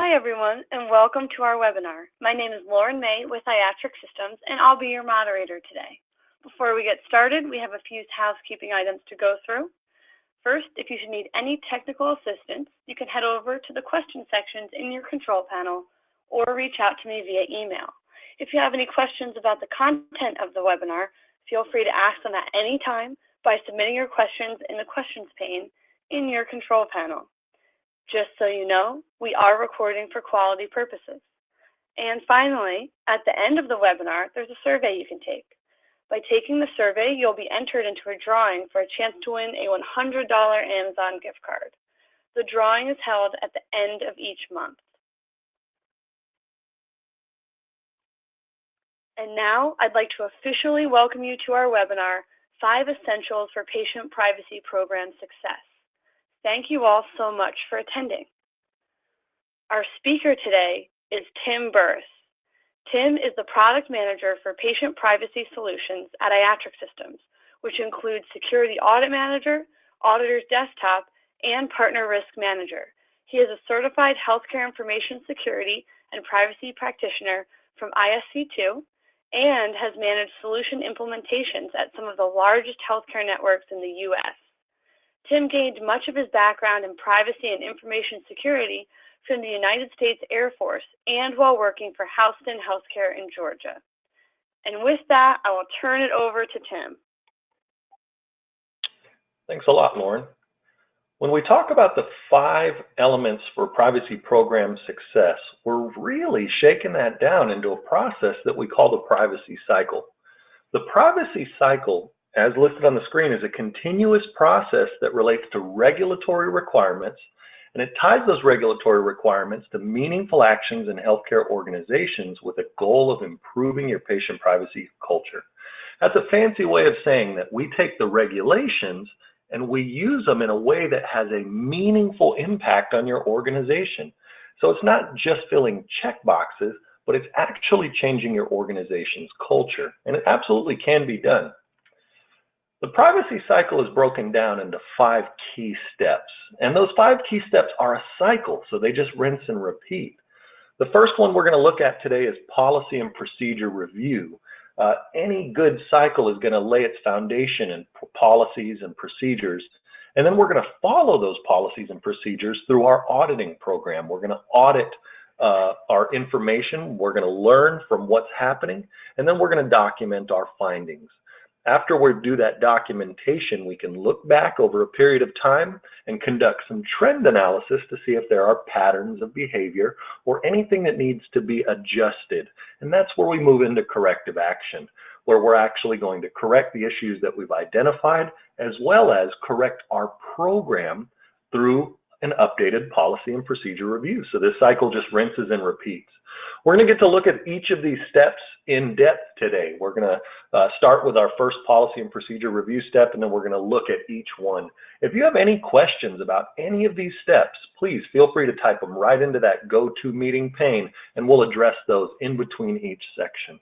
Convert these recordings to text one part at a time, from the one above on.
Hi everyone, and welcome to our webinar. My name is Lauren May with Audit Systems, and I'll be your moderator today. Before we get started, we have a few housekeeping items to go through. First, if you should need any technical assistance, you can head over to the question sections in your control panel or reach out to me via email. If you have any questions about the content of the webinar, feel free to ask them at any time by submitting your questions in the questions pane in your control panel. Just so you know, we are recording for quality purposes. And finally, at the end of the webinar, there's a survey you can take. By taking the survey, you'll be entered into a drawing for a chance to win a $100 Amazon gift card. The drawing is held at the end of each month. And now, I'd like to officially welcome you to our webinar, 5 Essentials for Patient Privacy Program Success. Thank you all so much for attending. Our speaker today is Tim Burris. Tim is the Product Manager for Patient Privacy Solutions at Audit Systems, which includes Security Audit Manager, Auditor's Desktop, and Partner Risk Manager. He is a certified healthcare information security and privacy practitioner from ISC2 and has managed solution implementations at some of the largest healthcare networks in the U.S. Tim gained much of his background in privacy and information security from the United States Air Force and while working for Houston Healthcare in Georgia. And with that, I will turn it over to Tim. Thanks a lot, Lauren. When we talk about the 5 elements for privacy program success, we're really shaking that down into a process that we call the privacy cycle. The privacy cycle, as listed on the screen, is a continuous process that relates to regulatory requirements, and it ties those regulatory requirements to meaningful actions in healthcare organizations with a goal of improving your patient privacy culture. That's a fancy way of saying that we take the regulations and we use them in a way that has a meaningful impact on your organization. So it's not just filling check boxes, but it's actually changing your organization's culture, and it absolutely can be done. The privacy cycle is broken down into 5 key steps, and those 5 key steps are a cycle, so they just rinse and repeat. The first one we're going to look at today is policy and procedure review. Any good cycle is going to lay its foundation in policies and procedures, and then we're going to follow those policies and procedures through our auditing program. We're going to audit our information, we're going to learn from what's happening, and then we're going to document our findings. After we do that documentation, we can look back over a period of time and conduct some trend analysis to see if there are patterns of behavior or anything that needs to be adjusted. And that's where we move into corrective action, where we're actually going to correct the issues that we've identified, as well as correct our program through an updated policy and procedure review. So this cycle just rinses and repeats. We're going to get to look at each of these steps in depth today. We're going to start with our first policy and procedure review step, and then we're going to look at each one. If you have any questions about any of these steps, please feel free to type them right into that GoToMeeting pane, and we'll address those in between each section.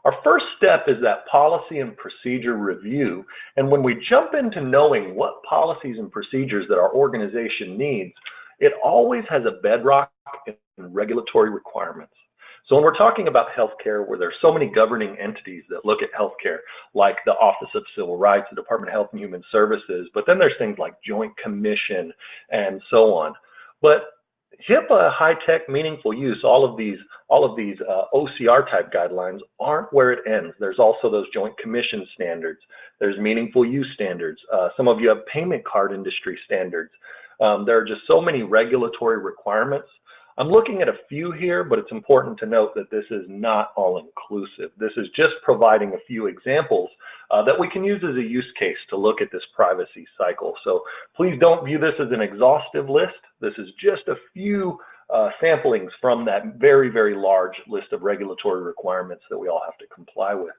Our first step is that policy and procedure review, and when we jump into knowing what policies and procedures that our organization needs, it always has a bedrock in regulatory requirements. So when we're talking about healthcare, where there's so many governing entities that look at healthcare, like the Office of Civil Rights, the Department of Health and Human Services, but then there's things like Joint Commission and so on. But HIPAA, high-tech, meaningful use, all of these OCR type guidelines aren't where it ends. There's also those Joint Commission standards. There's meaningful use standards. Some of you have payment card industry standards. There are just so many regulatory requirements. I'm looking at a few here, but it's important to note that this is not all-inclusive. This is just providing a few examples that we can use as a use case to look at this privacy cycle. So please don't view this as an exhaustive list. This is just a few samplings from that very, very large list of regulatory requirements that we all have to comply with.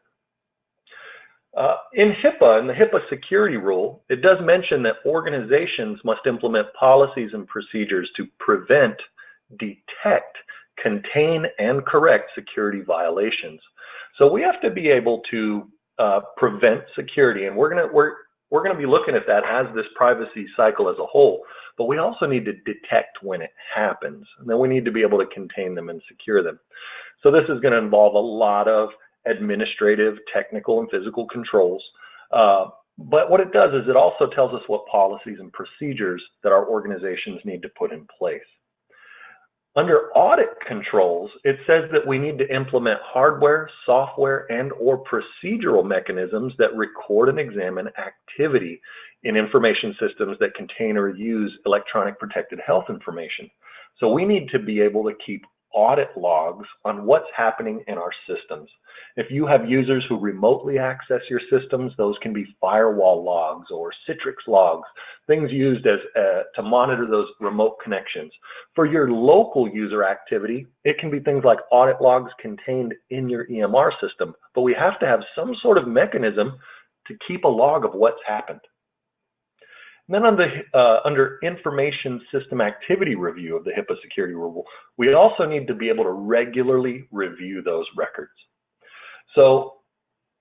In HIPAA, in the HIPAA security rule, it does mention that organizations must implement policies and procedures to prevent, detect, contain, and correct security violations. So we have to be able to prevent security, and we're we're going to be looking at that as this privacy cycle as a whole, but we also need to detect when it happens, and then we need to be able to contain them and secure them. So this is going to involve a lot of administrative, technical, and physical controls. But what it does is it also tells us what policies and procedures that our organizations need to put in place. Under audit controls, it says that we need to implement hardware, software, and/or procedural mechanisms that record and examine activity in information systems that contain or use electronic protected health information. So we need to be able to keep audit logs on what's happening in our systems. If you have users who remotely access your systems, those can be firewall logs or Citrix logs, things used as to monitor those remote connections. For your local user activity, it can be things like audit logs contained in your EMR system, but we have to have some sort of mechanism to keep a log of what's happened. And then under Information System Activity Review of the HIPAA security rule, we also need to be able to regularly review those records. So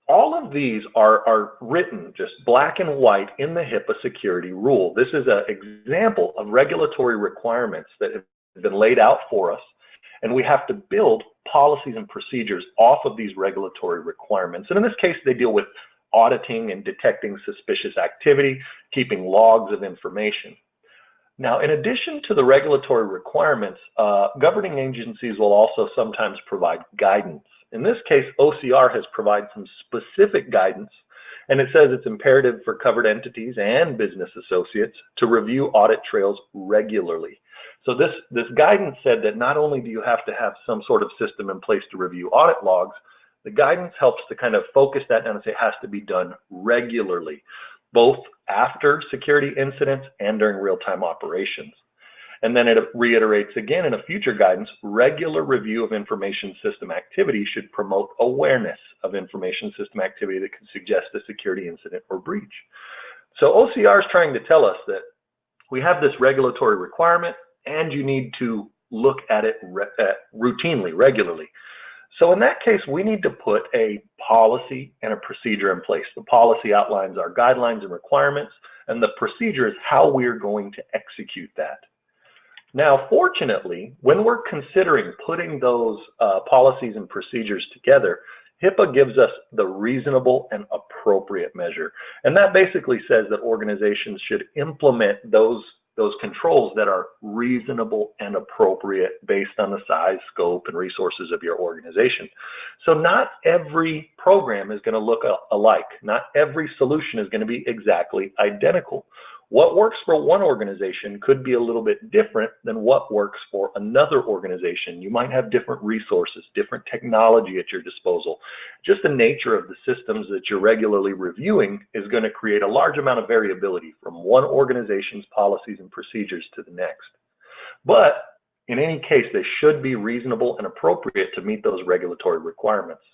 all of these are written just black and white in the HIPAA security rule. This is an example of regulatory requirements that have been laid out for us, and we have to build policies and procedures off of these regulatory requirements. And in this case, they deal with auditing and detecting suspicious activity, keeping logs of information. Now, in addition to the regulatory requirements, governing agencies will also sometimes provide guidance. In this case, OCR has provided some specific guidance, and it says it's imperative for covered entities and business associates to review audit trails regularly. So this guidance said that not only do you have to have some sort of system in place to review audit logs, the guidance helps to kind of focus that down and say it has to be done regularly, both after security incidents and during real-time operations. And then it reiterates again in a future guidance, regular review of information system activity should promote awareness of information system activity that can suggest a security incident or breach. So OCR is trying to tell us that we have this regulatory requirement and you need to look at it routinely, regularly. So in that case, we need to put a policy and a procedure in place. The policy outlines our guidelines and requirements, and the procedure is how we're going to execute that. Now, fortunately, when we're considering putting those policies and procedures together, HIPAA gives us the reasonable and appropriate measure. And that basically says that organizations should implement those controls that are reasonable and appropriate based on the size, scope, and resources of your organization. So not every program is going to look alike. Not every solution is going to be exactly identical. What works for one organization could be a little bit different than what works for another organization. You might have different resources, different technology at your disposal. Just the nature of the systems that you're regularly reviewing is going to create a large amount of variability from one organization's policies and procedures to the next. But in any case, they should be reasonable and appropriate to meet those regulatory requirements.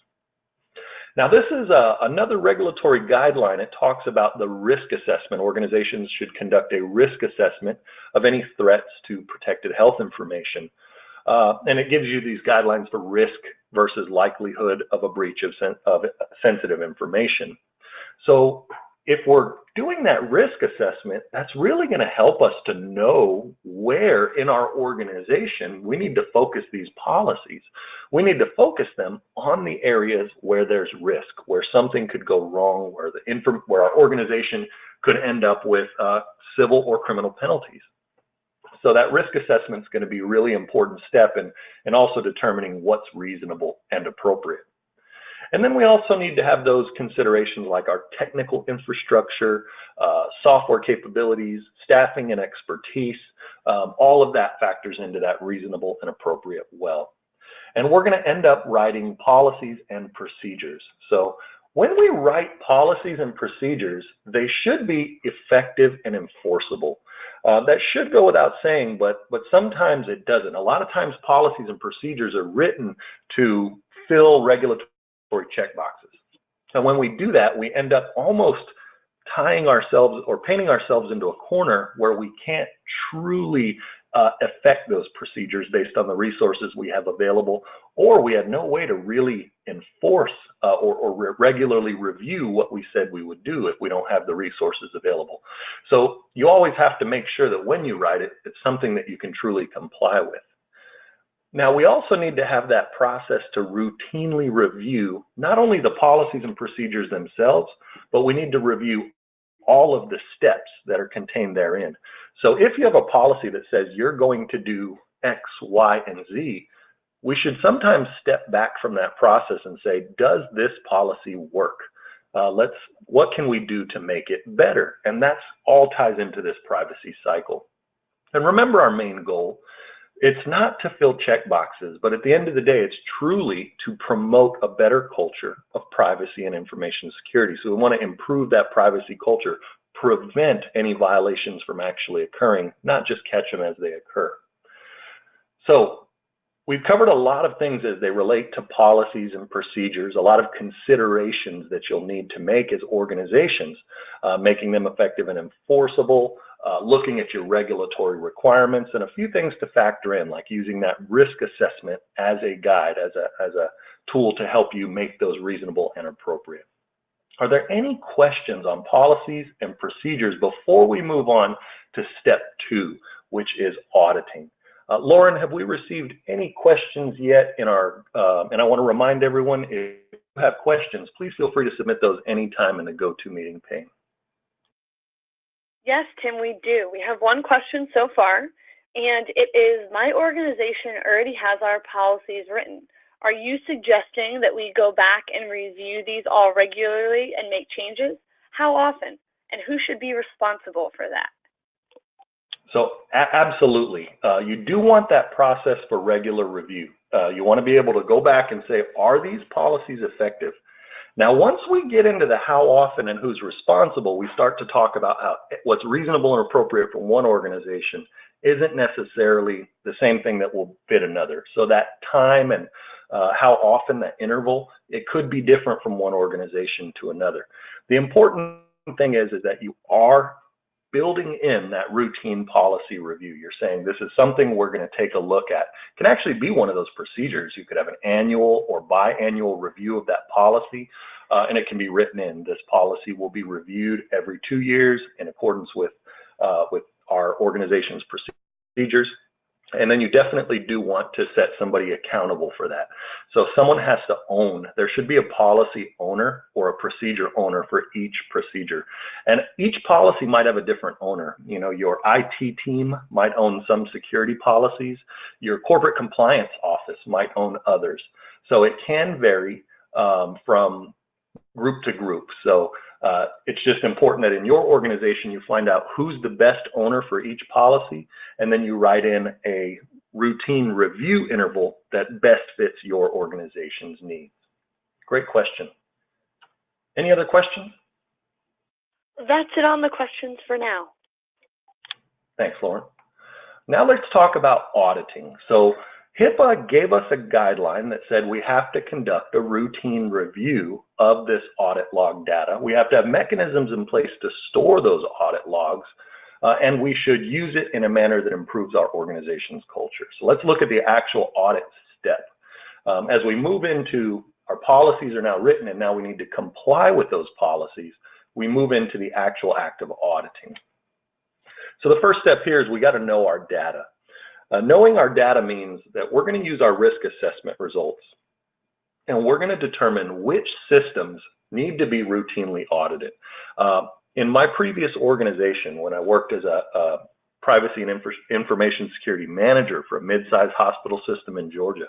Now, this is another regulatory guideline. It talks about the risk assessment. Organizations should conduct a risk assessment of any threats to protected health information. And it gives you these guidelines for risk versus likelihood of a breach of sensitive information. So if we're doing that risk assessment, that's really going to help us to know where in our organization we need to focus these policies. We need to focus them on the areas where there's risk, where something could go wrong, where our organization could end up with civil or criminal penalties. So that risk assessment is going to be a really important step in also determining what's reasonable and appropriate. And then we also need to have those considerations like our technical infrastructure, software capabilities, staffing and expertise. All of that factors into that reasonable and appropriate well. And we're going to end up writing policies and procedures. So when we write policies and procedures, they should be effective and enforceable. That should go without saying, but sometimes it doesn't. A lot of times policies and procedures are written to fill regulatory checkboxes. And when we do that, we end up almost tying ourselves or painting ourselves into a corner where we can't truly affect those procedures based on the resources we have available, or we have no way to really enforce or regularly review what we said we would do if we don't have the resources available. So you always have to make sure that when you write it, it's something that you can truly comply with. Now, we also need to have that process to routinely review not only the policies and procedures themselves, but we need to review all of the steps that are contained therein. So if you have a policy that says you're going to do X, Y, and Z, we should sometimes step back from that process and say, does this policy work? What can we do to make it better? And that's all ties into this privacy cycle. And remember our main goal. It's not to fill check boxes, but at the end of the day, it's truly to promote a better culture of privacy and information security. So we want to improve that privacy culture, prevent any violations from actually occurring, not just catch them as they occur. So we've covered a lot of things as they relate to policies and procedures, a lot of considerations that you'll need to make as organizations, making them effective and enforceable, looking at your regulatory requirements, and a few things to factor in, like using that risk assessment as a guide, as a tool to help you make those reasonable and appropriate. Are there any questions on policies and procedures before we move on to step 2, which is auditing? Lauren, have we received any questions yet in our, and I want to remind everyone, if you have questions, please feel free to submit those anytime in the GoToMeeting pane. Yes, Tim, we do. We have one question so far, and it is, my organization already has our policies written. Are you suggesting that we go back and review these all regularly and make changes? How often? And who should be responsible for that? So absolutely. You do want that process for regular review. You want to be able to go back and say, are these policies effective? Now, once we get into the how often and who's responsible, we start to talk about how what's reasonable and appropriate for one organization isn't necessarily the same thing that will fit another. So that time and how often, that interval, it could be different from one organization to another. The important thing is that you are building in that routine policy review. You're saying this is something we're going to take a look at. It can actually be one of those procedures. You could have an annual or biannual review of that policy, and it can be written in. This policy will be reviewed every 2 years in accordance with our organization's procedures. And then you definitely do want to set somebody accountable for that. So someone has to own. There should be a policy owner or a procedure owner for each procedure. And each policy might have a different owner. You know, your IT team might own some security policies. Your corporate compliance office might own others. So it can vary from group to group. So it's just important that in your organization, you find out who's the best owner for each policy, and then you write in a routine review interval that best fits your organization's needs. Great question. Any other questions? That's it on the questions for now. Thanks, Lauren. Now let's talk about auditing. So HIPAA gave us a guideline that said we have to conduct a routine review of this audit log data. We have to have mechanisms in place to store those audit logs, and we should use it in a manner that improves our organization's culture. So let's look at the actual audit step. As we move into our policies are now written, and now we need to comply with those policies, we move into the actual act of auditing. So the first step here is we got to know our data. Knowing our data means that we're going to use our risk assessment results, and we're going to determine which systems need to be routinely audited. In my previous organization, when I worked as a privacy and information security manager for a mid-sized hospital system in Georgia,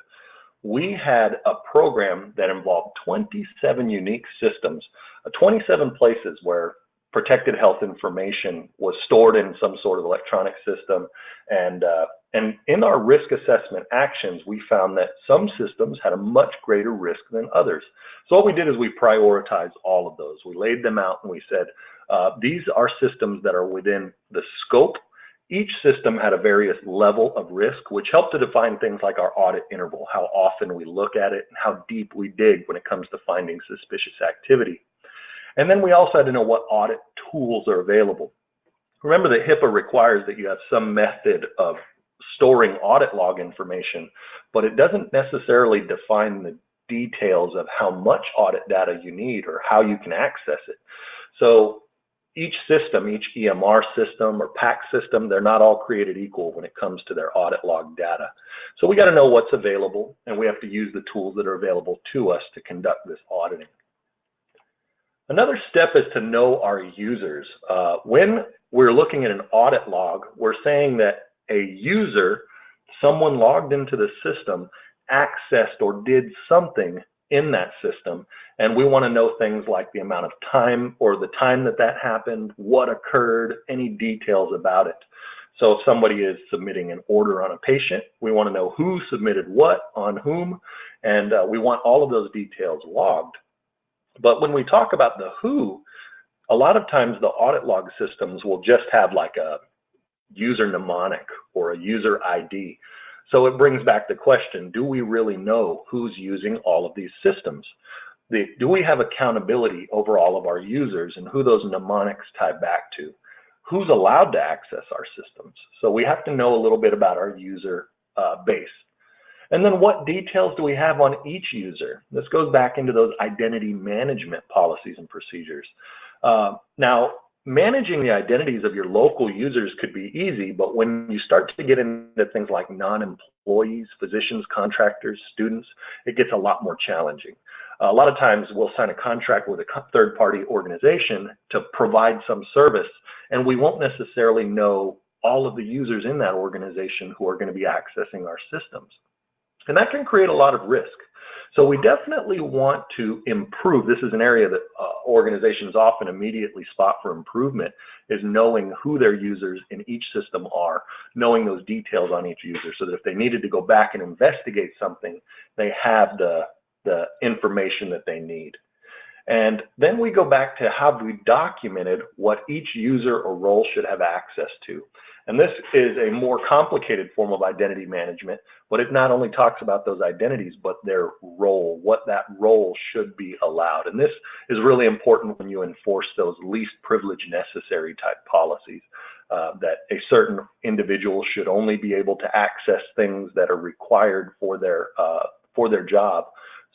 we had a program that involved 27 unique systems, 27 places where protected health information was stored in some sort of electronic system. And in our risk assessment actions, we found that some systems had a much greater risk than others. So what we did is we prioritized all of those. We laid them out and we said, these are systems that are within the scope. Each system had a various level of risk, which helped to define things like our audit interval, how often we look at it and how deep we dig when it comes to finding suspicious activity. And then we also had to know what audit tools are available. Remember that HIPAA requires that you have some method of storing audit log information, but it doesn't necessarily define the details of how much audit data you need or how you can access it. So each system, each EMR system or PAC system, they're not all created equal when it comes to their audit log data. So we got to know what's available, and we have to use the tools that are available to us to conduct this auditing. Another step is to know our users. When we're looking at an audit log, we're saying that a user, someone logged into the system, accessed or did something in that system, and we want to know things like the amount of time or the time that that happened, what occurred, any details about it. So if somebody is submitting an order on a patient, we want to know who submitted what, on whom, and we want all of those details logged. But when we talk about the who, a lot of times the audit log systems will just have like a user mnemonic or a user ID. So it brings back the question, do we really know who's using all of these systems? Do we have accountability over all of our users and who those mnemonics tie back to? Who's allowed to access our systems? So we have to know a little bit about our user base. And then what details do we have on each user? This goes back into those identity management policies and procedures. Now, managing the identities of your local users could be easy, but when you start to get into things like non-employees, physicians, contractors, students, it gets a lot more challenging. A lot of times we'll sign a contract with a third-party organization to provide some service, and we won't necessarily know all of the users in that organization who are going to be accessing our systems. And that can create a lot of risk. So we definitely want to improve. This is an area that organizations often immediately spot for improvement, is knowing who their users in each system are, knowing those details on each user, so that if they needed to go back and investigate something, they have the information that they need. And then we go back to how we documented what each user or role should have access to. And this is a more complicated form of identity management, but it not only talks about those identities, but their role, what that role should be allowed. And this is really important when you enforce those least privilege necessary type policies, that a certain individual should only be able to access things that are required for their job.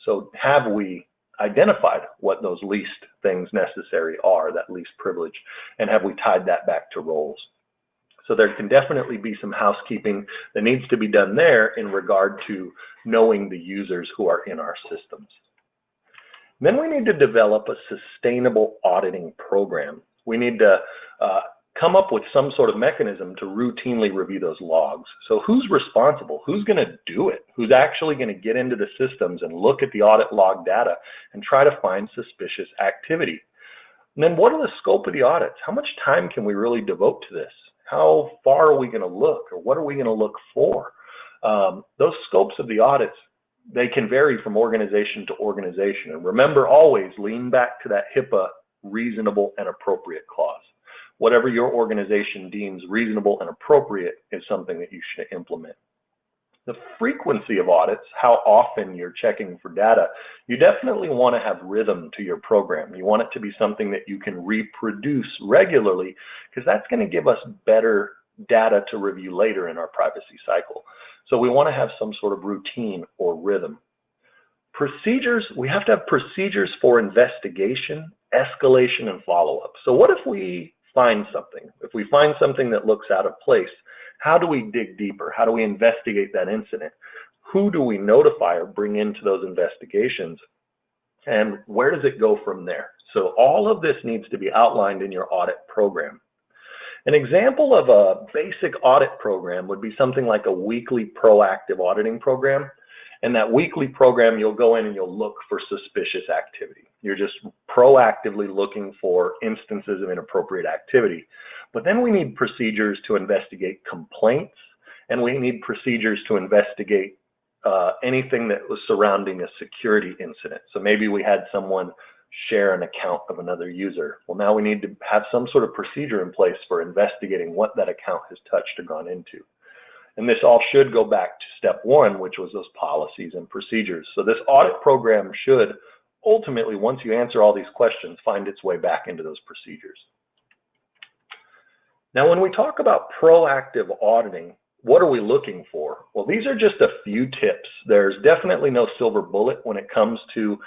So have we identified what those least things necessary are, that least privilege, and have we tied that back to roles? So there can definitely be some housekeeping that needs to be done there in regard to knowing the users who are in our systems. Then we need to develop a sustainable auditing program. We need to come up with some sort of mechanism to routinely review those logs. So who's responsible? Who's going to do it? Who's actually going to get into the systems and look at the audit log data and try to find suspicious activity? And then what are the scope of the audits? How much time can we really devote to this? How far are we going to look, or what are we going to look for? Those scopes of the audits, they can vary from organization to organization. And remember, always lean back to that HIPAA reasonable and appropriate clause. Whatever your organization deems reasonable and appropriate is something that you should implement. The frequency of audits, how often you're checking for data, you definitely want to have rhythm to your program. You want it to be something that you can reproduce regularly, because that's going to give us better data to review later in our privacy cycle. So we want to have some sort of routine or rhythm. Procedures, we have to have procedures for investigation, escalation, and follow-up. So what if we find something? If we find something that looks out of place, how do we dig deeper? How do we investigate that incident? Who do we notify or bring into those investigations? And where does it go from there? So all of this needs to be outlined in your audit program. An example of a basic audit program would be something like a weekly proactive auditing program. And that weekly program, you'll go in and you'll look for suspicious activity. You're just proactively looking for instances of inappropriate activity. But then we need procedures to investigate complaints, and we need procedures to investigate anything that was surrounding a security incident. So maybe we had someone share an account of another user. Well, now we need to have some sort of procedure in place for investigating what that account has touched or gone into. And this all should go back to step one, which was those policies and procedures. So this audit program should ultimately, once you answer all these questions, find its way back into those procedures. Now, when we talk about proactive auditing, What are we looking for? Well, these are just a few tips. There's definitely no silver bullet when it comes to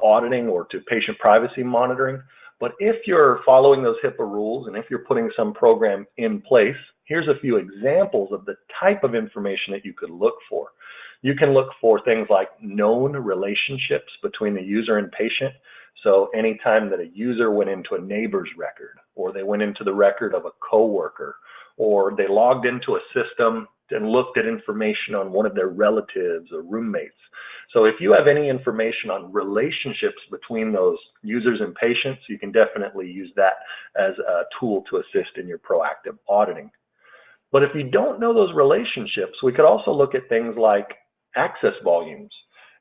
auditing or to patient privacy monitoring. But if you're following those HIPAA rules and if you're putting some program in place, here's a few examples of the type of information that you could look for. You can look for things like known relationships between the user and patient. So anytime that a user went into a neighbor's record, or they went into the record of a coworker, or they logged into a system and looked at information on one of their relatives or roommates. So if you have any information on relationships between those users and patients, you can definitely use that as a tool to assist in your proactive auditing. But if you don't know those relationships, we could also look at things like access volumes.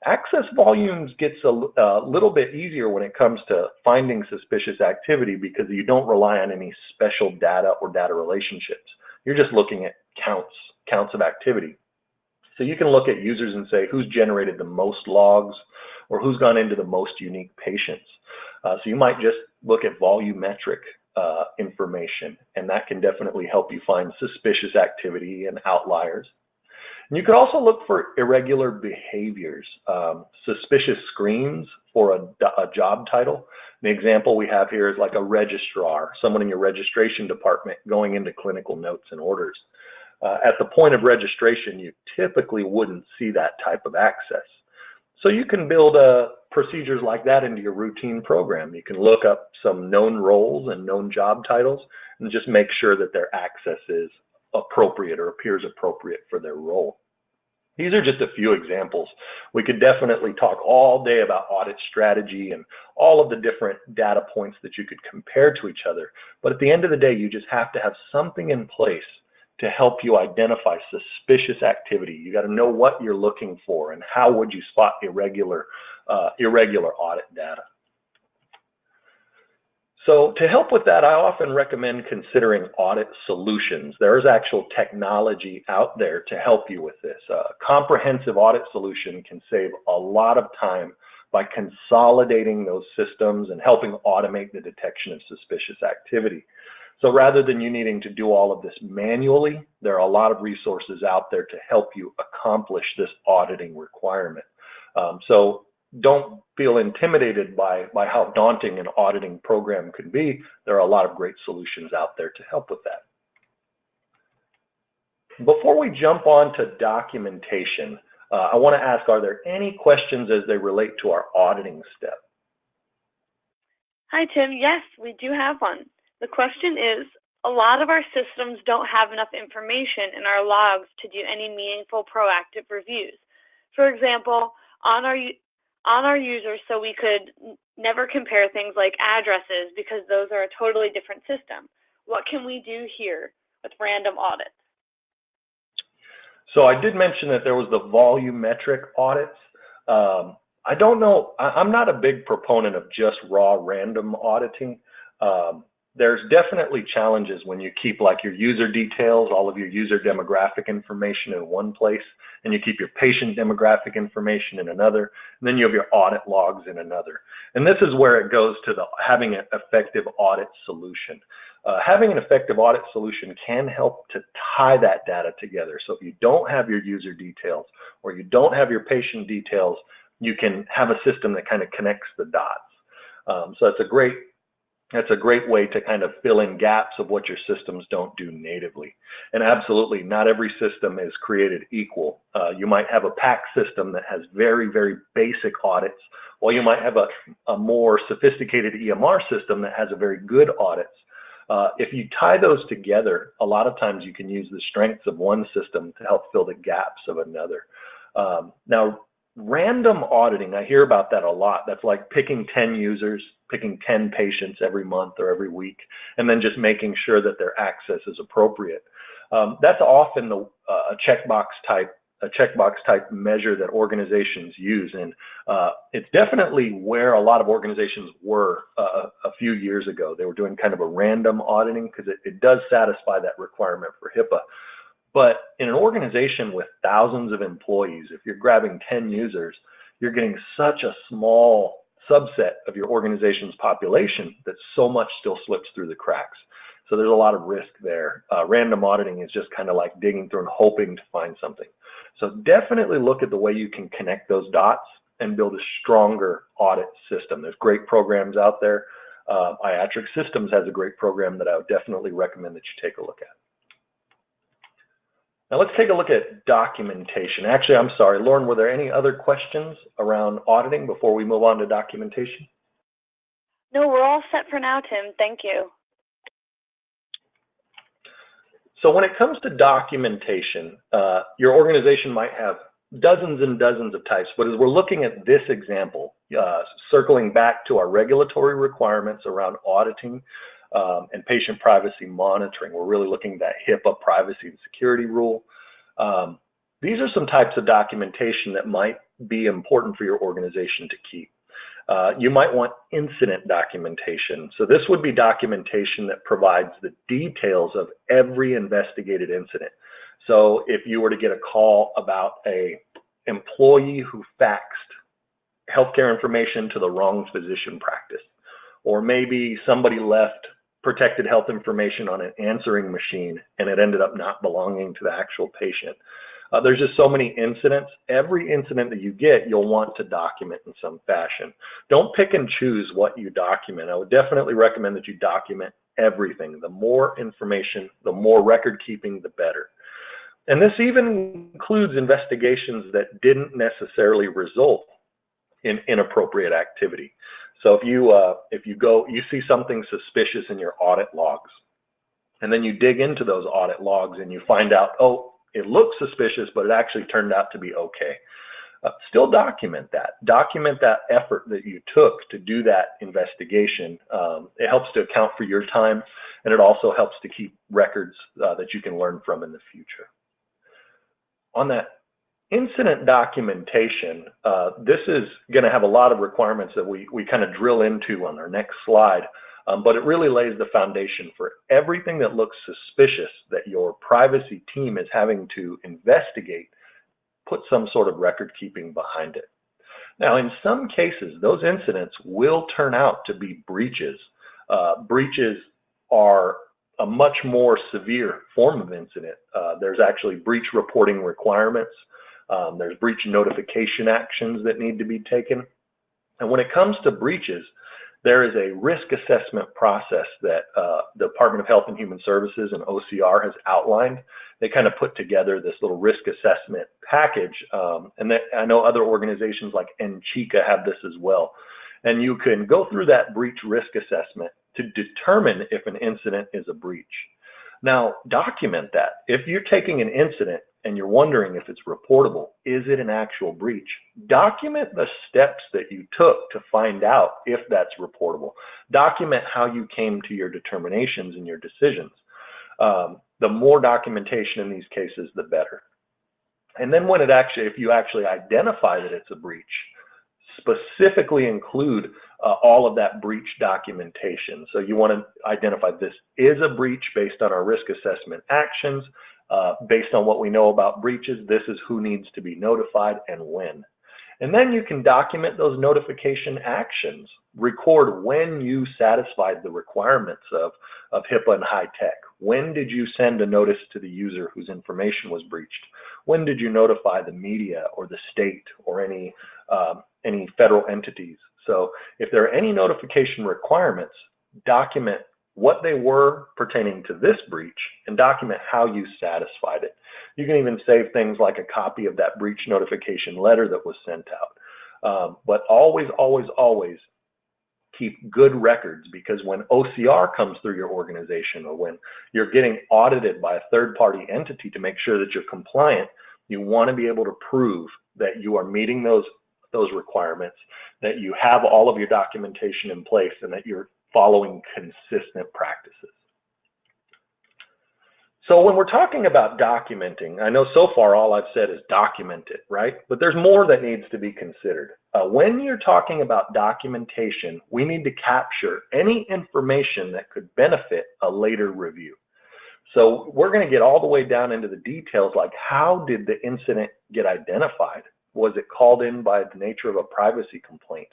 Access volumes gets a little bit easier when it comes to finding suspicious activity because you don't rely on any special data or data relationships. You're just looking at counts of activity. So you can look at users and say who's generated the most logs or who's gone into the most unique patients. So you might just look at volumetric information, and that can definitely help you find suspicious activity and outliers. And you could also look for irregular behaviors, suspicious screens for a job title. The example we have here is like a registrar, someone in your registration department going into clinical notes and orders. At the point of registration, you typically wouldn't see that type of access. So you can build procedures like that into your routine program. You can look up some known roles and known job titles and just make sure that their access is appropriate or appears appropriate for their role. These are just a few examples. We could definitely talk all day about audit strategy and all of the different data points that you could compare to each other. But at the end of the day, you just have to have something in place to help you identify suspicious activity. You got to know what you're looking for and how would you spot irregular audit data. So to help with that, I often recommend considering Audit Solutions. There's actual technology out there to help you with this. A comprehensive audit solution can save a lot of time by consolidating those systems and helping automate the detection of suspicious activity. So rather than you needing to do all of this manually, there are a lot of resources out there to help you accomplish this auditing requirement. So don't feel intimidated by how daunting an auditing program could be. There are a lot of great solutions out there to help with that. Before we jump on to documentation, I want to ask, are there any questions as they relate to our auditing step? Hi, Tim. Yes, we do have one. The question is, a lot of our systems don't have enough information in our logs to do any meaningful proactive reviews. For example, on our users, so we could never compare things like addresses because those are a totally different system. What can we do here with random audits? So I did mention that there was the volumetric audits. I don't know, I'm not a big proponent of just raw random auditing. There's definitely challenges when you keep like your user details, all of your user demographic information in one place, and you keep your patient demographic information in another, and then you have your audit logs in another. And this is where it goes to having an effective audit solution. Having an effective audit solution can help to tie that data together. So if you don't have your user details or you don't have your patient details, you can have a system that kind of connects the dots. So that's a great way to kind of fill in gaps of what your systems don't do natively. And absolutely, not every system is created equal. You might have a PAC system that has very, very basic audits, while you might have a more sophisticated EMR system that has a very good audits. If you tie those together, a lot of times you can use the strengths of one system to help fill the gaps of another. Now, random auditing, I hear about that a lot. That's like picking 10 users, picking 10 patients every month or every week, and then just making sure that their access is appropriate. That's often a checkbox type measure that organizations use, and it's definitely where a lot of organizations were a few years ago. They were doing kind of a random auditing because it does satisfy that requirement for HIPAA. But in an organization with thousands of employees, if you're grabbing 10 users, you're getting such a small subset of your organization's population that so much still slips through the cracks. So there's a lot of risk there. Random auditing is just kind of like digging through and hoping to find something. So definitely look at the way you can connect those dots and build a stronger audit system. There's great programs out there. Iatrix Systems has a great program that I would definitely recommend that you take a look at. Now let's take a look at documentation. Actually, I'm sorry, Lauren, were there any other questions around auditing before we move on to documentation? No, we're all set for now, Tim. Thank you. So when it comes to documentation, your organization might have dozens and dozens of types, but as we're looking at this example, circling back to our regulatory requirements around auditing and patient privacy monitoring, we're really looking at that HIPAA privacy and security rule. These are some types of documentation that might be important for your organization to keep. You might want incident documentation. So this would be documentation that provides the details of every investigated incident. So if you were to get a call about an employee who faxed healthcare information to the wrong physician practice, or maybe somebody left protected health information on an answering machine and it ended up not belonging to the actual patient. There's just so many incidents. Every incident that you get, you'll want to document in some fashion. Don't pick and choose what you document. I would definitely recommend that you document everything. The more information, the more record keeping, the better. And this even includes investigations that didn't necessarily result in inappropriate activity. So if you see something suspicious in your audit logs, and then you dig into those audit logs and you find out, oh, it looks suspicious, but it actually turned out to be okay. Still document that. Document that effort that you took to do that investigation. It helps to account for your time, and it also helps to keep records that you can learn from in the future. On that incident documentation, this is going to have a lot of requirements that we kind of drill into on our next slide. But it really lays the foundation for everything that looks suspicious that your privacy team is having to investigate. Put some sort of record keeping behind it. Now, in some cases, those incidents will turn out to be breaches. Breaches are a much more severe form of incident. There's actually breach reporting requirements. There's breach notification actions that need to be taken. And when it comes to breaches, there is a risk assessment process that the Department of Health and Human Services and OCR has outlined. They kind of put together this little risk assessment package, and I know other organizations like NCHICA have this as well. And you can go through that breach risk assessment to determine if an incident is a breach. Now, document that. If you're taking an incident and you're wondering if it's reportable, is it an actual breach? Document the steps that you took to find out if that's reportable. Document how you came to your determinations and your decisions. The more documentation in these cases, the better. And then when if you actually identify that it's a breach, specifically include all of that breach documentation. So you want to identify this is a breach based on our risk assessment actions. Based on what we know about breaches, this is who needs to be notified and when. And then you can document those notification actions. Record when you satisfied the requirements of HIPAA and high tech. When did you send a notice to the user whose information was breached? When did you notify the media or the state or any federal entities? So if there are any notification requirements, document what they were pertaining to this breach and document how you satisfied it. You can even save things like a copy of that breach notification letter that was sent out. But always, always, always keep good records, because when OCR comes through your organization or when you're getting audited by a third-party entity to make sure that you're compliant, you want to be able to prove that you are meeting those requirements, that you have all of your documentation in place, and that you're following consistent practices. So when we're talking about documenting, I know so far all I've said is document it, right? But there's more that needs to be considered. When you're talking about documentation, we need to capture any information that could benefit a later review. So we're going to get all the way down into the details, like how did the incident get identified? Was it called in by the nature of a privacy complaint?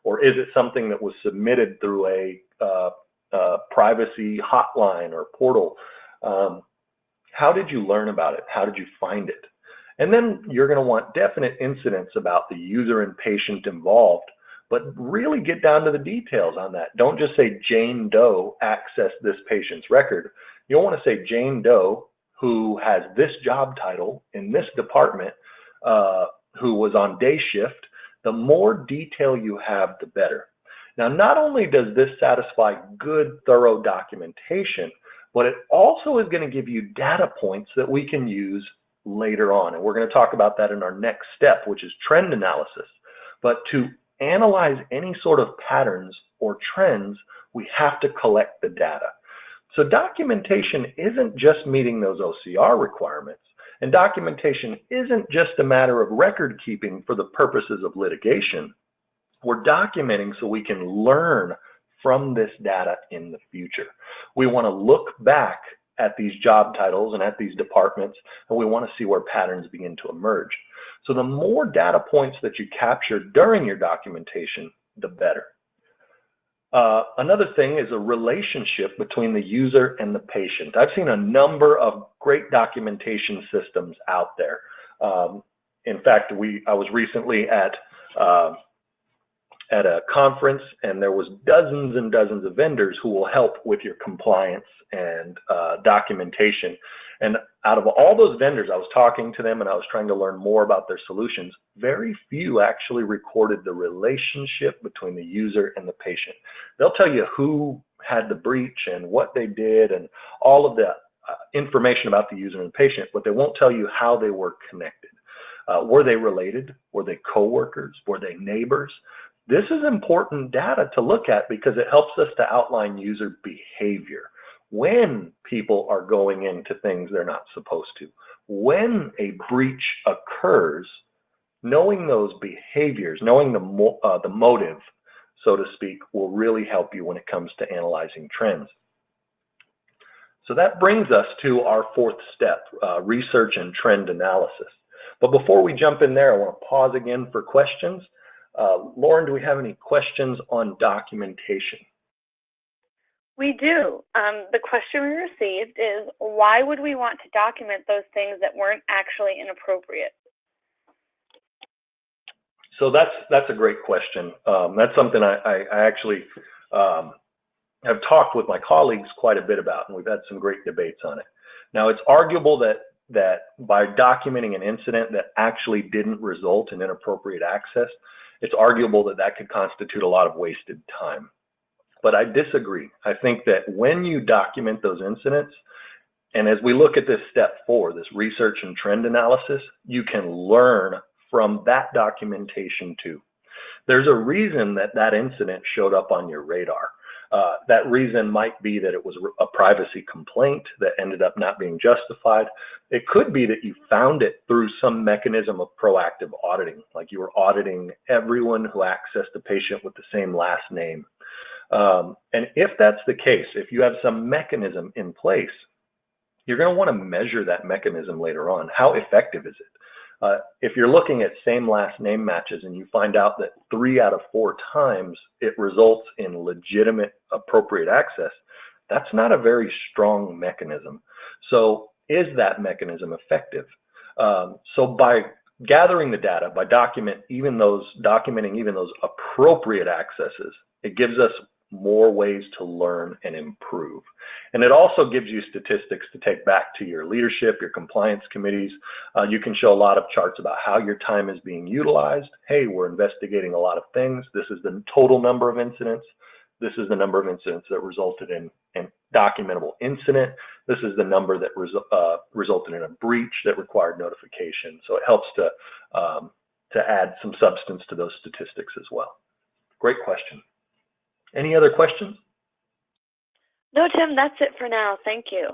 Or is it something that was submitted through a privacy hotline or portal. How did you learn about it? How did you find it? And then you're going to want definite incidents about the user and patient involved, but really get down to the details on that. Don't just say Jane Doe accessed this patient's record. You'll want to say Jane Doe, who has this job title in this department, who was on day shift. The more detail you have, the better. Now, not only does this satisfy good, thorough documentation, but it also is going to give you data points that we can use later on. And we're going to talk about that in our next step, which is trend analysis. But to analyze any sort of patterns or trends, we have to collect the data. So documentation isn't just meeting those OCR requirements, and documentation isn't just a matter of record keeping for the purposes of litigation. We're documenting so we can learn from this data in the future. We want to look back at these job titles and at these departments, and we want to see where patterns begin to emerge. So the more data points that you capture during your documentation, the better. Another thing is a relationship between the user and the patient. I've seen a number of great documentation systems out there. In fact, I was recently at a conference, and there was dozens and dozens of vendors who will help with your compliance and documentation. And out of all those vendors, I was talking to them and I was trying to learn more about their solutions. Very few actually recorded the relationship between the user and the patient. They'll tell you who had the breach and what they did and all of the information about the user and the patient, but they won't tell you how they were connected. Were they related? Were they coworkers? Were they neighbors? This is important data to look at because it helps us to outline user behavior. When people are going into things they're not supposed to, when a breach occurs, knowing those behaviors, knowing the motive, so to speak, will really help you when it comes to analyzing trends. So that brings us to our fourth step, research and trend analysis. But before we jump in there, I want to pause again for questions. Lauren, do we have any questions on documentation? We do. The question we received is, why would we want to document those things that weren't actually inappropriate? So that's a great question. That's something I actually have talked with my colleagues quite a bit about, and we've had some great debates on it. Now, it's arguable that by documenting an incident that actually didn't result in inappropriate access, it's arguable that that could constitute a lot of wasted time. But I disagree. I think that when you document those incidents, and as we look at this step 4, this research and trend analysis, you can learn from that documentation too. There's a reason that that incident showed up on your radar. That reason might be that it was a privacy complaint that ended up not being justified. It could be that you found it through some mechanism of proactive auditing, like you were auditing everyone who accessed a patient with the same last name. And if that's the case, if you have some mechanism in place, you're going to want to measure that mechanism later on. How effective is it? If you're looking at same last name matches and you find out that 3 out of 4 times it results in legitimate appropriate access, that's not a very strong mechanism. So is that mechanism effective? So by gathering the data, by documenting even those appropriate accesses, it gives us more ways to learn and improve. And it also gives you statistics to take back to your leadership, your compliance committees. You can show a lot of charts about how your time is being utilized. Hey, we're investigating a lot of things. This is the total number of incidents. This is the number of incidents that resulted in documentable incident. This is the number that resulted in a breach that required notification. So it helps to add some substance to those statistics as well. Great question. Any other questions? No, Tim, that's it for now. Thank you.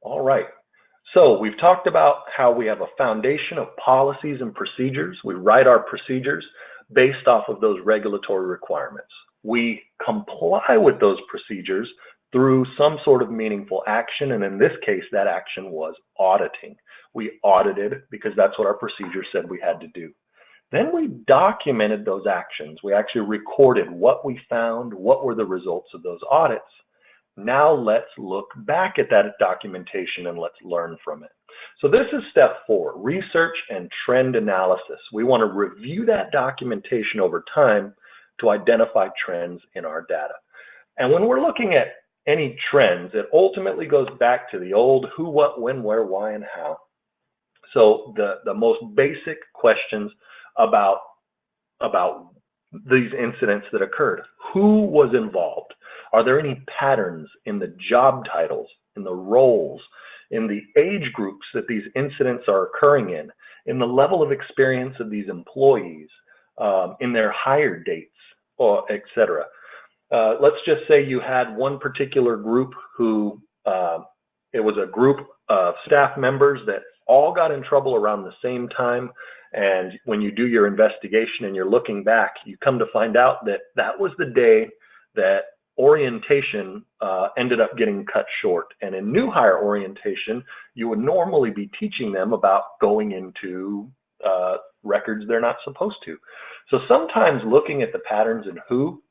All right. So we've talked about how we have a foundation of policies and procedures. We write our procedures based off of those regulatory requirements. We comply with those procedures through some sort of meaningful action, and in this case, that action was auditing. We audited because that's what our procedure said we had to do. Then we documented those actions. We actually recorded what we found, what were the results of those audits. Now let's look back at that documentation and let's learn from it. So this is step 4, research and trend analysis. We want to review that documentation over time to identify trends in our data. And when we're looking at any trends, it ultimately goes back to the old who, what, when, where, why, and how. So the most basic questions about these incidents that occurred. Who was involved? Are there any patterns in the job titles, in the roles, in the age groups that these incidents are occurring in the level of experience of these employees, in their hire dates, or et cetera? Let's just say you had one particular group who, it was a group of staff members that all got in trouble around the same time. And when you do your investigation and you're looking back, you come to find out that that was the day that orientation ended up getting cut short. And in new hire orientation, you would normally be teaching them about going into records they're not supposed to. So sometimes looking at the patterns and who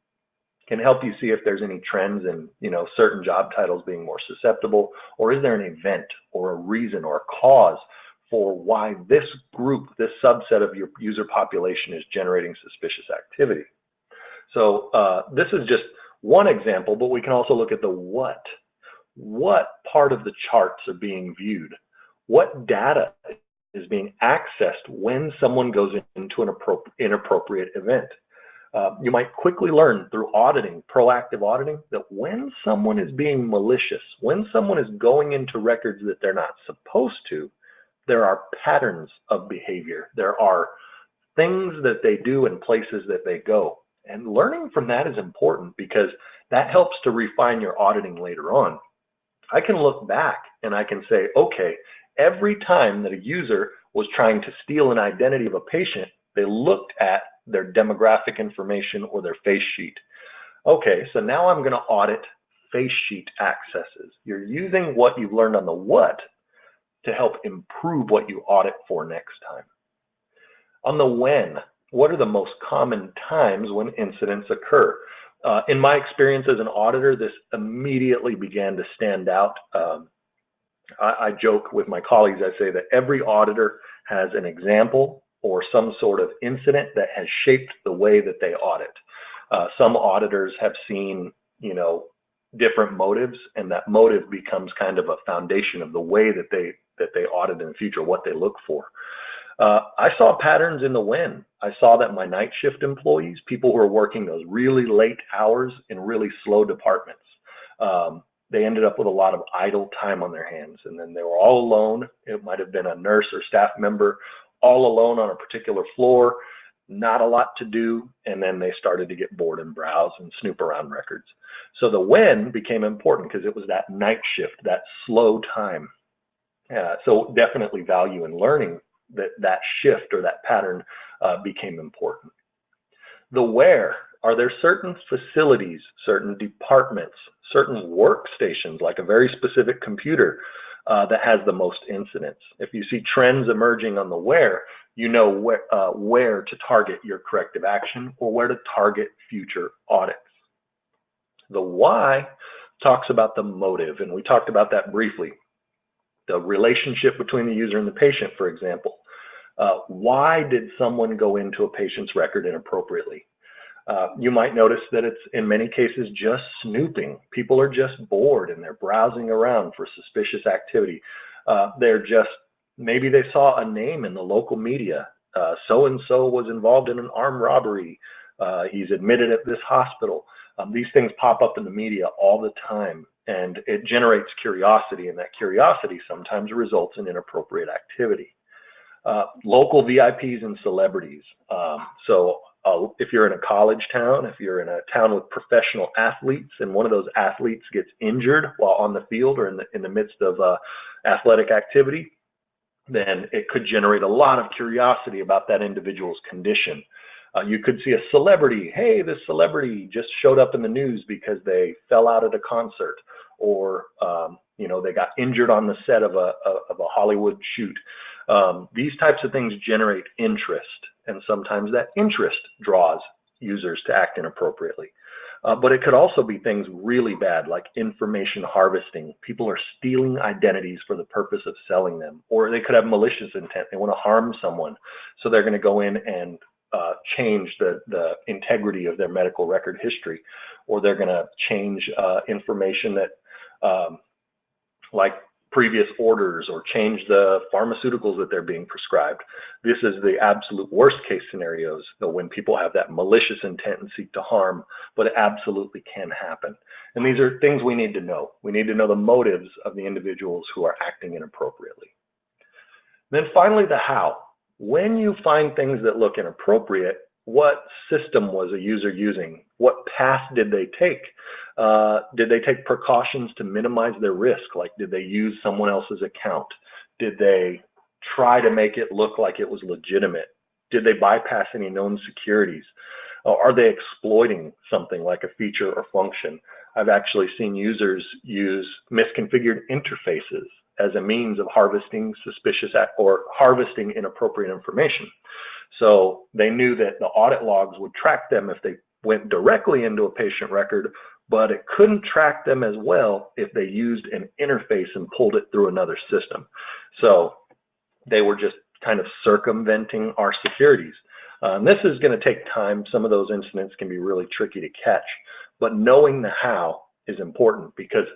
can help you see if there's any trends in, certain job titles being more susceptible, or is there an event or a reason or a cause for why this group, this subset of your user population is generating suspicious activity. So this is just one example, but we can also look at the what. What part of the charts are being viewed? What data is being accessed when someone goes into an inappropriate event? You might quickly learn through auditing, proactive auditing, that when someone is being malicious, when someone is going into records that they're not supposed to, there are patterns of behavior. There are things that they do and places that they go. And learning from that is important because that helps to refine your auditing later on. I can look back and I can say, okay, every time that a user was trying to steal an identity of a patient, they looked at their demographic information or their face sheet. Okay, so now I'm going to audit face sheet accesses. You're using what you've learned on the what to help improve what you audit for next time. On the when, what are the most common times when incidents occur? In my experience as an auditor, this immediately began to stand out. I joke with my colleagues, I say that every auditor has an example or some sort of incident that has shaped the way that they audit. Some auditors have seen, different motives, and that motive becomes kind of a foundation of the way that they audit in the future, what they look for. I saw patterns in the when. I saw that my night shift employees, people who are working those really late hours in really slow departments, they ended up with a lot of idle time on their hands, and then they were all alone. It might have been a nurse or staff member all alone on a particular floor, not a lot to do, and then they started to get bored and browse and snoop around records. So the when became important because it was that night shift, that slow time. So definitely value in learning that shift or that pattern became important. The where, are there certain facilities, certain departments, certain workstations, like a very specific computer that has the most incidents? If you see trends emerging on the where, you know where to target your corrective action or where to target future audits. The why talks about the motive, and we talked about that briefly. The relationship between the user and the patient, for example. Why did someone go into a patient's record inappropriately? You might notice that it's in many cases just snooping. People are just bored and they're browsing around for suspicious activity. Maybe they saw a name in the local media. So-and-so was involved in an armed robbery. He's admitted at this hospital. These things pop up in the media all the time, and it generates curiosity, and that curiosity sometimes results in inappropriate activity. Local VIPs and celebrities. If you're in a college town, if you're in a town with professional athletes, and one of those athletes gets injured while on the field or in the midst of athletic activity, then it could generate a lot of curiosity about that individual's condition. You could see a celebrity, hey, this celebrity just showed up in the news because they fell out at a concert, or they got injured on the set of a Hollywood shoot. These types of things generate interest, and sometimes that interest draws users to act inappropriately. But it could also be things really bad, like information harvesting. People are stealing identities for the purpose of selling them, or they could have malicious intent. They want to harm someone, so they're going to go in and change the integrity of their medical record history, or they're going to change information that, like previous orders, or change the pharmaceuticals that they're being prescribed. This is the absolute worst case scenarios, though, when people have that malicious intent and seek to harm, but it absolutely can happen. And these are things we need to know. We need to know the motives of the individuals who are acting inappropriately. Then finally, the how. When you find things that look inappropriate, what system was a user using? What path did they take? Did they take precautions to minimize their risk? Like, did they use someone else's account? Did they try to make it look like it was legitimate? Did they bypass any known securities? Are they exploiting something like a feature or function? I've actually seen users use misconfigured interfaces as a means of harvesting suspicious or harvesting inappropriate information. So they knew that the audit logs would track them if they went directly into a patient record, but it couldn't track them as well if they used an interface and pulled it through another system. So they were just kind of circumventing our securities. This is going to take time. Some of those incidents can be really tricky to catch, but knowing the how is important, because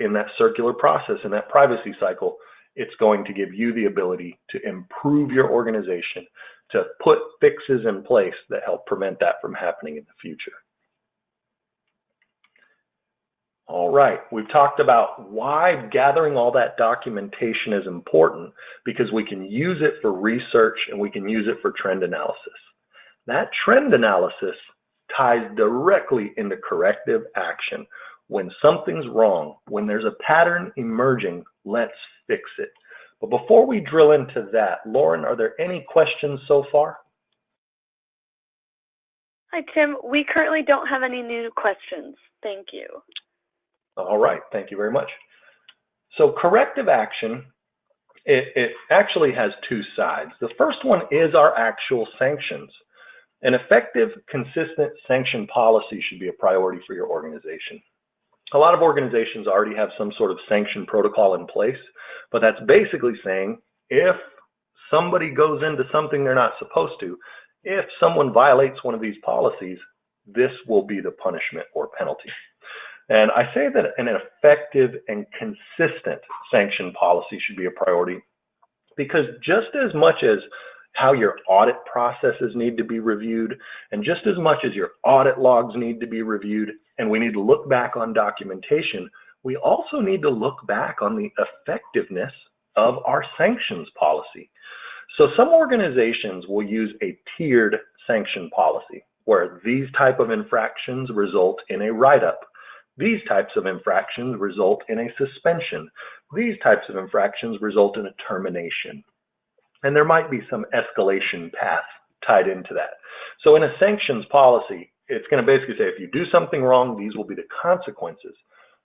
in that circular process, in that privacy cycle, it's going to give you the ability to improve your organization, to put fixes in place that help prevent that from happening in the future. All right, we've talked about why gathering all that documentation is important, because we can use it for research and we can use it for trend analysis. That trend analysis ties directly into corrective action. When something's wrong, when there's a pattern emerging, let's fix it. But before we drill into that, Lauren, are there any questions so far? Hi, Tim. We currently don't have any new questions. Thank you. All right, thank you very much. So corrective action, it actually has two sides. The first one is our actual sanctions. An effective, consistent sanction policy should be a priority for your organization. A lot of organizations already have some sort of sanction protocol in place, but that's basically saying if somebody goes into something they're not supposed to, if someone violates one of these policies, this will be the punishment or penalty. And I say that an effective and consistent sanction policy should be a priority, because just as much as how your audit processes need to be reviewed, and just as much as your audit logs need to be reviewed, and we need to look back on documentation, we also need to look back on the effectiveness of our sanctions policy. So some organizations will use a tiered sanction policy, where these type of infractions result in a write-up. These types of infractions result in a suspension. These types of infractions result in a termination. And there might be some escalation path tied into that. So in a sanctions policy, it's going to basically say, if you do something wrong, these will be the consequences.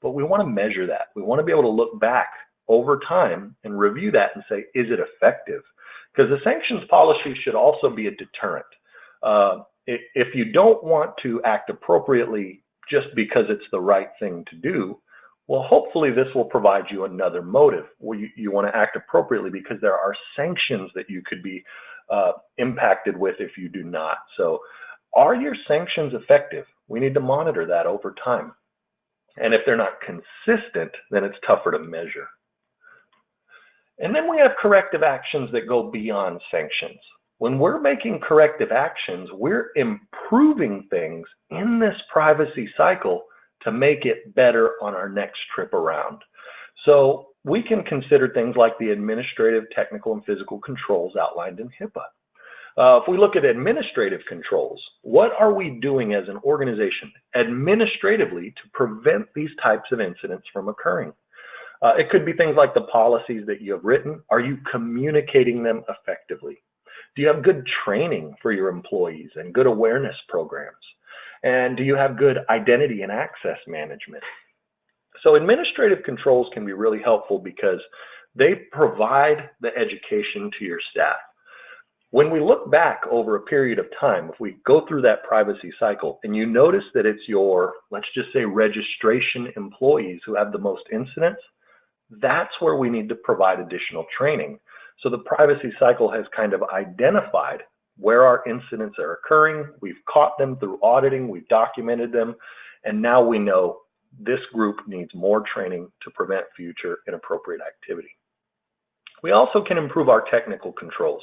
But we want to measure that. We want to be able to look back over time and review that and say, is it effective? Because the sanctions policy should also be a deterrent. If you don't want to act appropriately just because it's the right thing to do, well, hopefully this will provide you another motive where you want to act appropriately, because there are sanctions that you could be impacted with if you do not. So are your sanctions effective? We need to monitor that over time. And if they're not consistent, then it's tougher to measure. And then we have corrective actions that go beyond sanctions. When we're making corrective actions, we're improving things in this privacy cycle to make it better on our next trip around. So we can consider things like the administrative, technical, and physical controls outlined in HIPAA. If we look at administrative controls, what are we doing as an organization administratively to prevent these types of incidents from occurring? It could be things like the policies that you have written. Are you communicating them effectively? Do you have good training for your employees and good awareness programs? And do you have good identity and access management? So administrative controls can be really helpful because they provide the education to your staff. When we look back over a period of time, if we go through that privacy cycle and you notice that it's your, let's just say, registration employees who have the most incidents, that's where we need to provide additional training. So the privacy cycle has kind of identified where our incidents are occurring. We've caught them through auditing, we've documented them, and now we know this group needs more training to prevent future inappropriate activity. We also can improve our technical controls.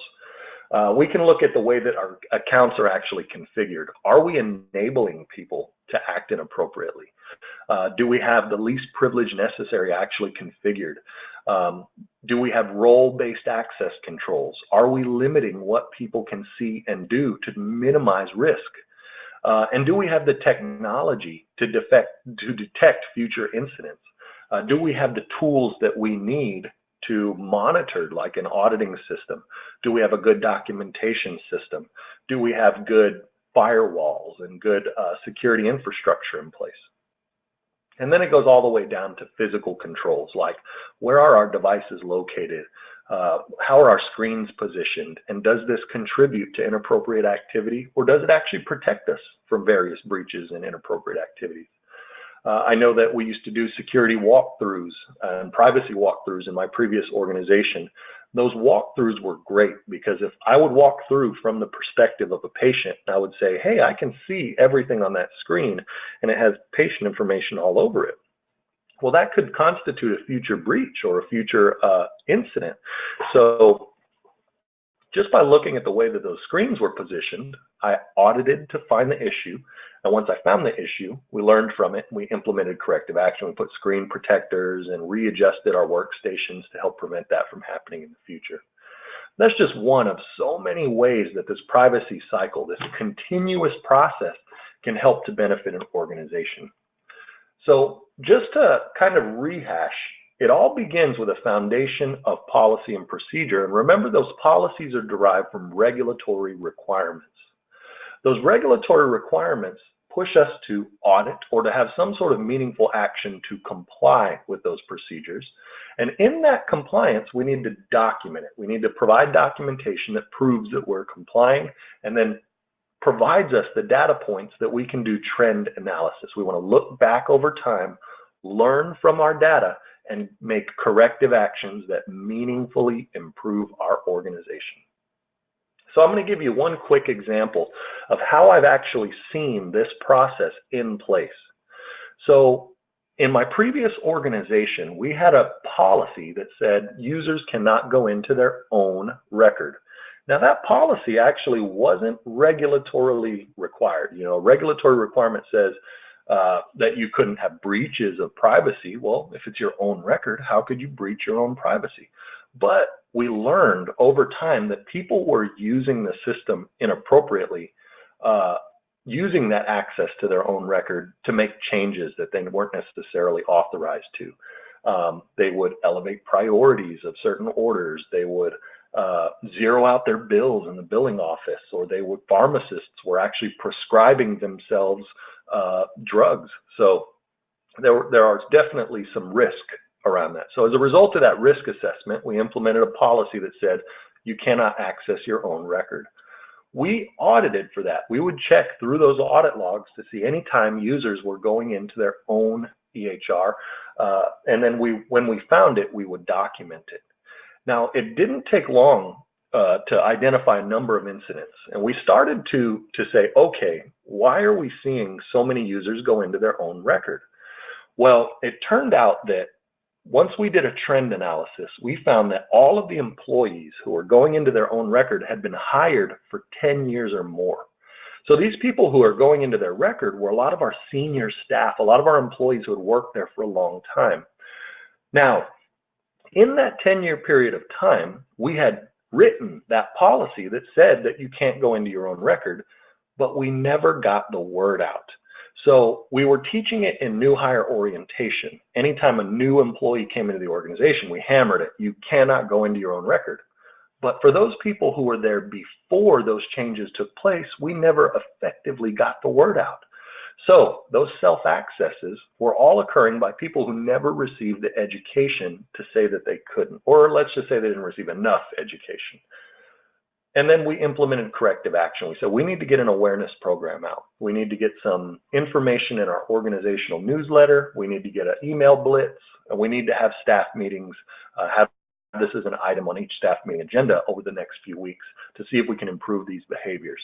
We can look at the way that our accounts are actually configured. Are we enabling people to act inappropriately? Do we have the least privilege necessary actually configured? Do we have role-based access controls? Are we limiting what people can see and do to minimize risk? And do we have the technology to detect future incidents? Do we have the tools that we need to monitor, like an auditing system? Do we have a good documentation system? Do we have good firewalls and good security infrastructure in place? And then it goes all the way down to physical controls, like where are our devices located? How are our screens positioned? And does this contribute to inappropriate activity, or does it actually protect us from various breaches and inappropriate activities? I know that we used to do security walkthroughs and privacy walkthroughs in my previous organization. Those walkthroughs were great because if I would walk through from the perspective of a patient, I would say, hey, I can see everything on that screen and it has patient information all over it. Well, that could constitute a future breach or a future incident. So just by looking at the way that those screens were positioned, I audited to find the issue. And once I found the issue, we learned from it. We implemented corrective action. We put screen protectors and readjusted our workstations to help prevent that from happening in the future. That's just one of so many ways that this privacy cycle, this continuous process, can help to benefit an organization. So just to kind of rehash, it all begins with a foundation of policy and procedure. And remember, those policies are derived from regulatory requirements. Those regulatory requirements push us to audit or to have some sort of meaningful action to comply with those procedures. And in that compliance, we need to document it. We need to provide documentation that proves that we're complying and then provides us the data points that we can do trend analysis. We want to look back over time, learn from our data, and make corrective actions that meaningfully improve our organization. So I'm going to give you one quick example of how I've actually seen this process in place. So in my previous organization, we had a policy that said users cannot go into their own record. Now that policy actually wasn't regulatorily required. You know, a regulatory requirement says that you couldn't have breaches of privacy. Well, if it's your own record, how could you breach your own privacy? But we learned over time that people were using the system inappropriately, using that access to their own record to make changes that they weren't necessarily authorized to. They would elevate priorities of certain orders. They would zero out their bills in the billing office, or pharmacists were actually prescribing themselves drugs. So there are definitely some risk around that. So as a result of that risk assessment, we implemented a policy that said you cannot access your own record. We audited for that. We would check through those audit logs to see any time users were going into their own EHR, and then when we found it, we would document it. Now, it didn't take long to identify a number of incidents, and we started to say, okay, why are we seeing so many users go into their own record? Well, it turned out that once we did a trend analysis, we found that all of the employees who were going into their own record had been hired for 10 years or more. So these people who are going into their record were a lot of our senior staff, a lot of our employees who had worked there for a long time. Now, in that 10-year period of time, we had written that policy that said that you can't go into your own record, but we never got the word out. So we were teaching it in new hire orientation. Anytime a new employee came into the organization, we hammered it. You cannot go into your own record. But for those people who were there before those changes took place, we never effectively got the word out. So those self-accesses were all occurring by people who never received the education to say that they couldn't, or let's just say they didn't receive enough education. And then we implemented corrective action. We said we need to get an awareness program out. We need to get some information in our organizational newsletter. We need to get an email blitz. And we need to have staff meetings, have this as an item on each staff meeting agenda over the next few weeks to see if we can improve these behaviors.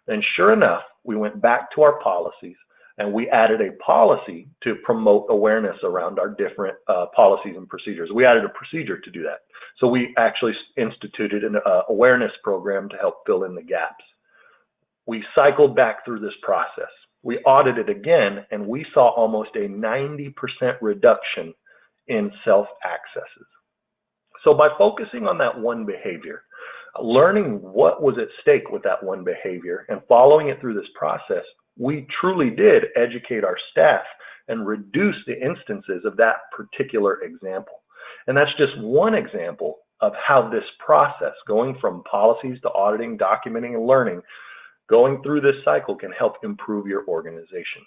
And sure enough, we went back to our policies and we added a policy to promote awareness around our different policies and procedures. We added a procedure to do that. So we actually instituted an awareness program to help fill in the gaps. We cycled back through this process. We audited again, and we saw almost a 90% reduction in self-accesses. So by focusing on that one behavior, learning what was at stake with that one behavior and following it through this process, we truly did educate our staff and reduce the instances of that particular example. And that's just one example of how this process, going from policies to auditing, documenting, and learning, going through this cycle can help improve your organization.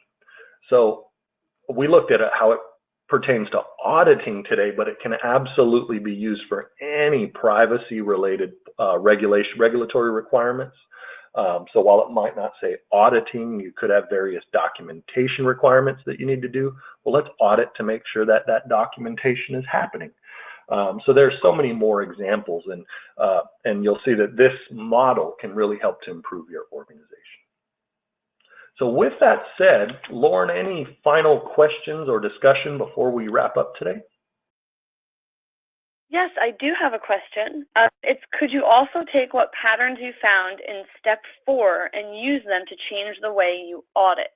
So we looked at how it pertains to auditing today, but it can absolutely be used for any privacy-related regulatory requirements. So while it might not say auditing, you could have various documentation requirements that you need to do. Well, let's audit to make sure that that documentation is happening. So there's so many more examples, and you'll see that this model can really help to improve your organization. So with that said, Lauren, any final questions or discussion before we wrap up today? Yes, I do have a question. Could you also take what patterns you found in step 4 and use them to change the way you audit?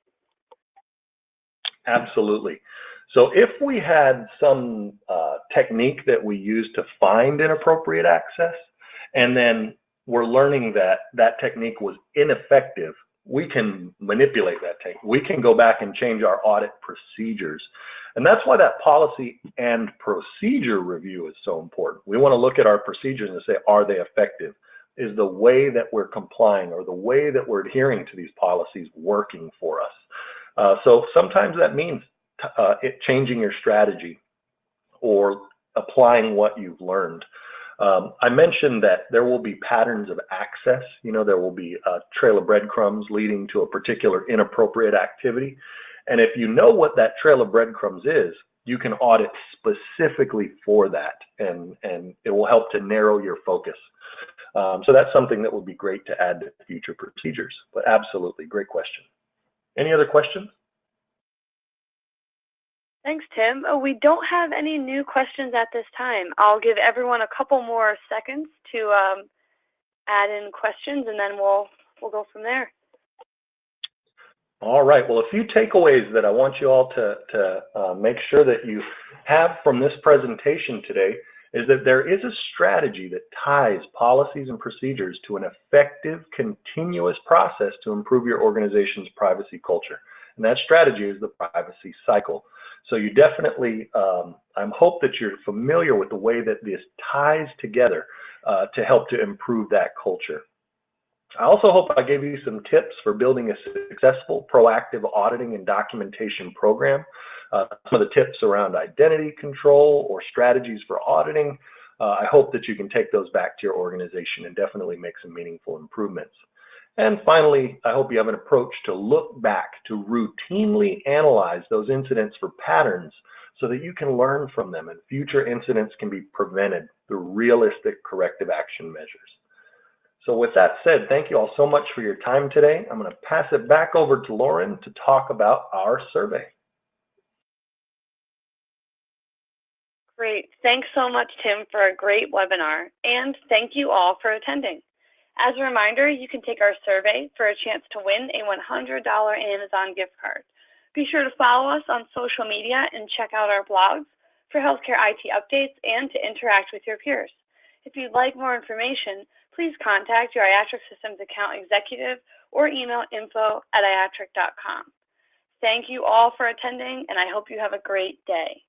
Absolutely. So if we had some technique that we use to find inappropriate access, and then we're learning that that technique was ineffective, we can manipulate that technique. We can go back and change our audit procedures. And that's why that policy and procedure review is so important. We want to look at our procedures and say, are they effective? Is the way that we're complying or the way that we're adhering to these policies working for us? So sometimes that means changing your strategy or applying what you've learned. I mentioned that there will be patterns of access. You know, there will be a trail of breadcrumbs leading to a particular inappropriate activity. And if you know what that trail of breadcrumbs is, you can audit specifically for that, and it will help to narrow your focus. So that's something that would be great to add to future procedures. But absolutely, great question. Any other questions? Thanks, Tim. We don't have any new questions at this time. I'll give everyone a couple more seconds to add in questions, and then we'll go from there. All right. Well, a few takeaways that I want you all to make sure that you have from this presentation today is that there is a strategy that ties policies and procedures to an effective, continuous process to improve your organization's privacy culture. And that strategy is the privacy cycle. So you definitely, I hope that you're familiar with the way that this ties together to help to improve that culture. I also hope I gave you some tips for building a successful proactive auditing and documentation program. Some of the tips around identity control or strategies for auditing. I hope that you can take those back to your organization and definitely make some meaningful improvements. And finally, I hope you have an approach to look back, to routinely analyze those incidents for patterns so that you can learn from them and future incidents can be prevented through realistic corrective action measures. So with that said, thank you all so much for your time today. I'm going to pass it back over to Lauren to talk about our survey. Great. Thanks so much, Tim, for a great webinar. And thank you all for attending. As a reminder, you can take our survey for a chance to win a $100 Amazon gift card. Be sure to follow us on social media and check out our blogs for healthcare IT updates and to interact with your peers. If you'd like more information, please contact your iAtric Systems account executive or email info@iatric.com. Thank you all for attending, and I hope you have a great day.